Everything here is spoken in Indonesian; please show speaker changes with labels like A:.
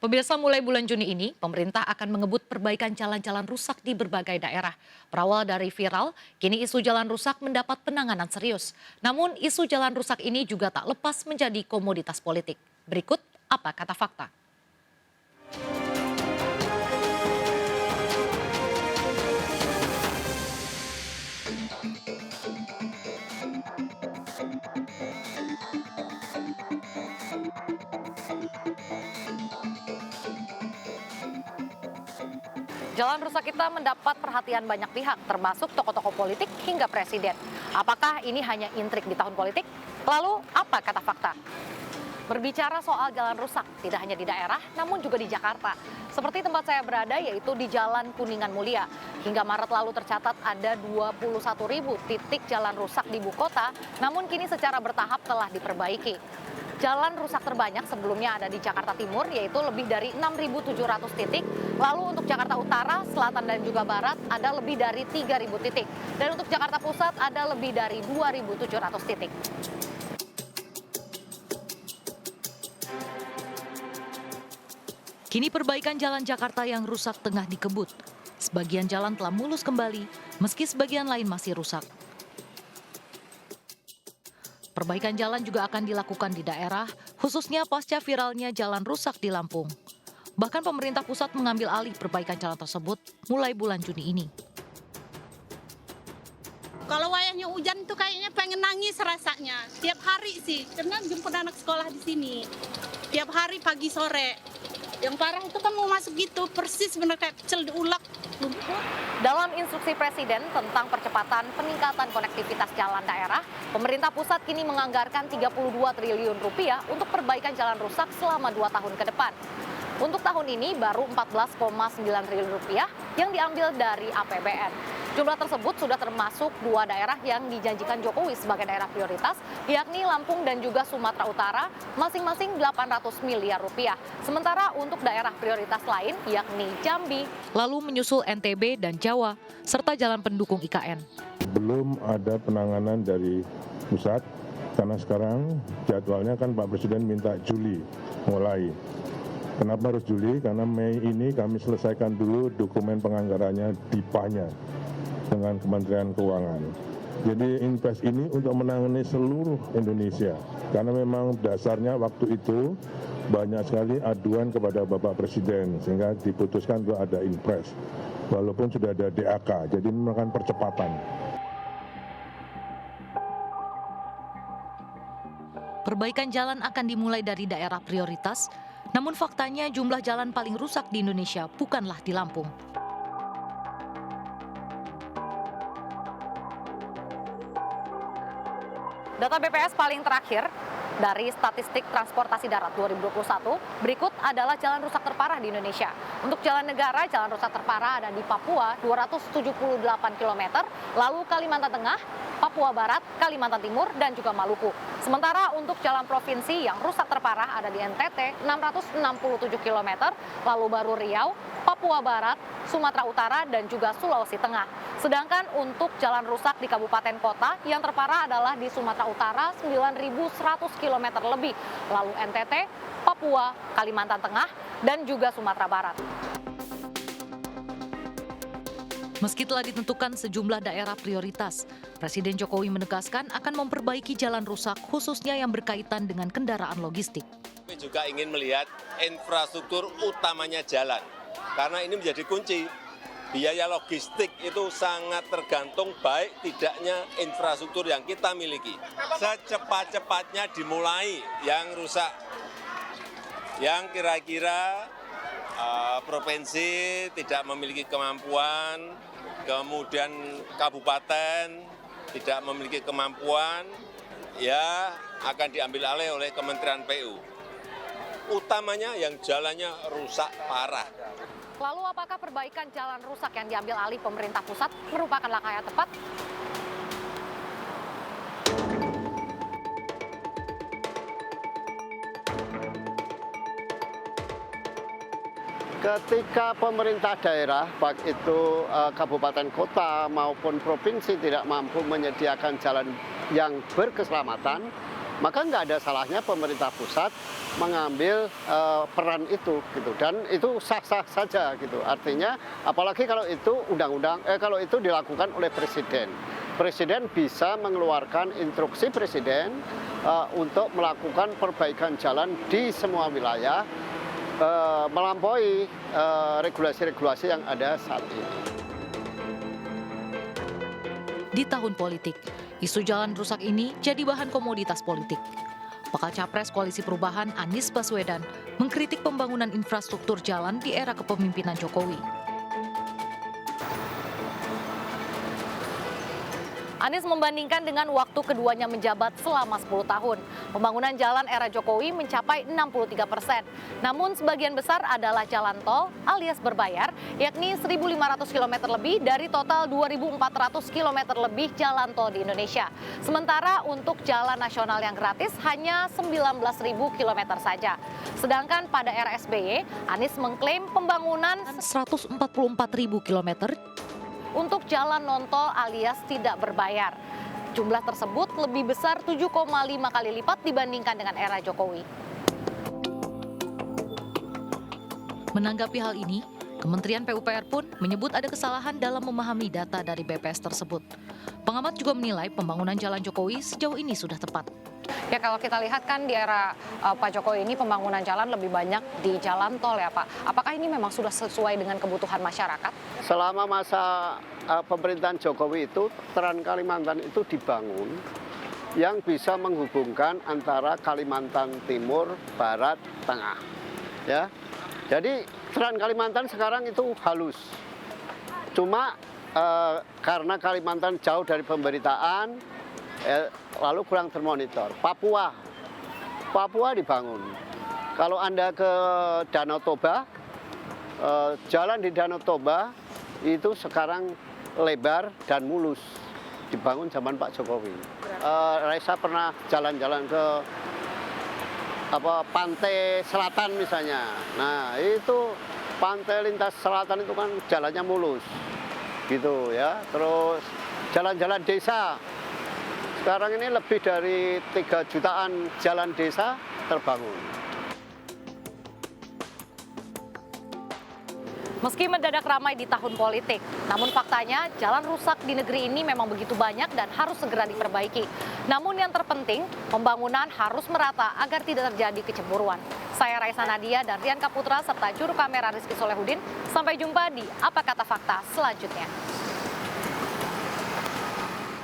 A: Pemirsa, mulai bulan Juni ini, pemerintah akan mengebut perbaikan jalan-jalan rusak di berbagai daerah. Berawal dari viral, kini isu jalan rusak mendapat penanganan serius. Namun, isu jalan rusak ini juga tak lepas menjadi komoditas politik. Berikut apa kata fakta. Jalan rusak kita mendapat perhatian banyak pihak, termasuk tokoh-tokoh politik hingga presiden. Apakah ini hanya intrik di tahun politik? Lalu, apa kata fakta? Berbicara soal jalan rusak, tidak hanya di daerah, namun juga di Jakarta. Seperti tempat saya berada, yaitu di Jalan Kuningan Mulia. Hingga Maret lalu tercatat ada 21.000 titik jalan rusak di ibu kota, namun kini secara bertahap telah diperbaiki. Jalan rusak terbanyak sebelumnya ada di Jakarta Timur, yaitu lebih dari 6.700 titik. Lalu untuk Jakarta Utara, Selatan, dan juga Barat ada lebih dari 3.000 titik. Dan untuk Jakarta Pusat ada lebih dari 2.700 titik. Kini perbaikan jalan Jakarta yang rusak tengah dikebut. Sebagian jalan telah mulus kembali, meski sebagian lain masih rusak. Perbaikan jalan juga akan dilakukan di daerah, khususnya pasca viralnya jalan rusak di Lampung. Bahkan pemerintah pusat mengambil alih perbaikan jalan tersebut mulai bulan Juni ini.
B: Kalau wayahnya hujan tuh kayaknya pengen nangis rasanya. Tiap hari sih, karena jemput anak sekolah di sini. Tiap hari pagi sore. Yang parah itu kan mau masuk gitu, persis bener kayak pecel diulek. Dalam instruksi Presiden tentang percepatan peningkatan konektivitas jalan daerah, pemerintah pusat kini menganggarkan 32 triliun rupiah untuk perbaikan jalan rusak selama 2 tahun ke depan. Untuk tahun ini baru 14,9 triliun rupiah yang diambil dari APBN. Jumlah tersebut sudah termasuk 2 daerah yang dijanjikan Jokowi sebagai daerah prioritas, yakni Lampung dan juga Sumatera Utara, masing-masing 800 miliar rupiah. Sementara untuk daerah prioritas lain, yakni Jambi, lalu menyusul NTB dan Jawa, serta jalan pendukung IKN.
C: Belum ada penanganan dari pusat, karena sekarang jadwalnya kan Pak Presiden minta Juli mulai. Kenapa harus Juli? Karena Mei ini kami selesaikan dulu dokumen penganggarannya DIPA-nya dengan Kementerian Keuangan. Jadi invest ini untuk menangani seluruh Indonesia. Karena memang dasarnya waktu itu banyak sekali aduan kepada Bapak Presiden sehingga diputuskan untuk ada impres. Walaupun sudah ada DAK, jadi merupakan percepatan.
A: Perbaikan jalan akan dimulai dari daerah prioritas, namun faktanya jumlah jalan paling rusak di Indonesia bukanlah di Lampung. Data BPS paling terakhir dari statistik transportasi darat 2021, berikut adalah jalan rusak terparah di Indonesia. Untuk jalan negara, jalan rusak terparah ada di Papua 278 km, lalu Kalimantan Tengah, Papua Barat, Kalimantan Timur, dan juga Maluku. Sementara untuk jalan provinsi yang rusak terparah ada di NTT 667 km, lalu baru Riau, Papua Barat, Sumatera Utara, dan juga Sulawesi Tengah. Sedangkan untuk jalan rusak di kabupaten kota yang terparah adalah di Sumatera Utara 9.100 km lebih, lalu NTT, Papua, Kalimantan Tengah, dan juga Sumatera Barat. Meski telah ditentukan sejumlah daerah prioritas, Presiden Jokowi menegaskan akan memperbaiki jalan rusak khususnya yang berkaitan dengan kendaraan logistik.
D: Kami juga ingin melihat infrastruktur utamanya jalan, karena ini menjadi kunci. Biaya logistik itu sangat tergantung baik tidaknya infrastruktur yang kita miliki. Secepat-cepatnya dimulai yang rusak, yang kira-kira provinsi tidak memiliki kemampuan, kemudian kabupaten tidak memiliki kemampuan, ya akan diambil alih oleh Kementerian PU. Utamanya yang jalannya rusak parah.
A: Lalu apakah perbaikan jalan rusak yang diambil alih pemerintah pusat merupakan langkah yang tepat?
E: Ketika pemerintah daerah, baik itu kabupaten kota maupun provinsi tidak mampu menyediakan jalan yang berkeselamatan, maka nggak ada salahnya pemerintah pusat mengambil peran itu gitu, dan itu sah-sah saja gitu. Artinya apalagi kalau itu kalau itu dilakukan oleh presiden. Presiden bisa mengeluarkan instruksi presiden untuk melakukan perbaikan jalan di semua wilayah melampaui regulasi-regulasi yang ada saat ini.
A: Di tahun politik, isu jalan rusak ini jadi bahan komoditas politik. Bakal Capres Koalisi Perubahan Anies Baswedan mengkritik pembangunan infrastruktur jalan di era kepemimpinan Jokowi. Anies membandingkan dengan waktu keduanya menjabat selama 10 tahun. Pembangunan jalan era Jokowi mencapai 63%. Namun sebagian besar adalah jalan tol alias berbayar, yakni 1.500 km lebih dari total 2.400 km lebih jalan tol di Indonesia. Sementara untuk jalan nasional yang gratis hanya 19.000 km saja. Sedangkan pada era SBY, Anies mengklaim pembangunan 144.000 km untuk jalan non-tol alias tidak berbayar. Jumlah tersebut lebih besar 7,5 kali lipat dibandingkan dengan era Jokowi. Menanggapi hal ini, Kementerian PUPR pun menyebut ada kesalahan dalam memahami data dari BPS tersebut. Pengamat juga menilai pembangunan jalan Jokowi sejauh ini sudah tepat. Ya, kalau kita lihat kan di era Pak Jokowi ini pembangunan jalan lebih banyak di jalan tol ya Pak. Apakah ini memang sudah sesuai dengan kebutuhan masyarakat?
E: Selama masa pemerintahan Jokowi itu, Trans Kalimantan itu dibangun yang bisa menghubungkan antara Kalimantan Timur, Barat, Tengah. Ya, jadi Trans Kalimantan sekarang itu halus. Cuma karena Kalimantan jauh dari pemberitaan, lalu kurang termonitor. Papua dibangun. Kalau Anda ke Danau Toba, jalan di Danau Toba itu sekarang lebar dan mulus, dibangun zaman Pak Jokowi. Raisa pernah jalan-jalan ke pantai selatan misalnya. Nah, itu pantai lintas selatan itu kan jalannya mulus, gitu ya. Terus jalan-jalan desa. Sekarang ini lebih dari 3 jutaan jalan desa terbangun.
A: Meski mendadak ramai di tahun politik, namun faktanya jalan rusak di negeri ini memang begitu banyak dan harus segera diperbaiki. Namun yang terpenting, pembangunan harus merata agar tidak terjadi kecemburuan. Saya Raisa Nadia dan Rian Kaputra serta juru kamera Rizky Solehudin. Sampai jumpa di Apa Kata Fakta selanjutnya.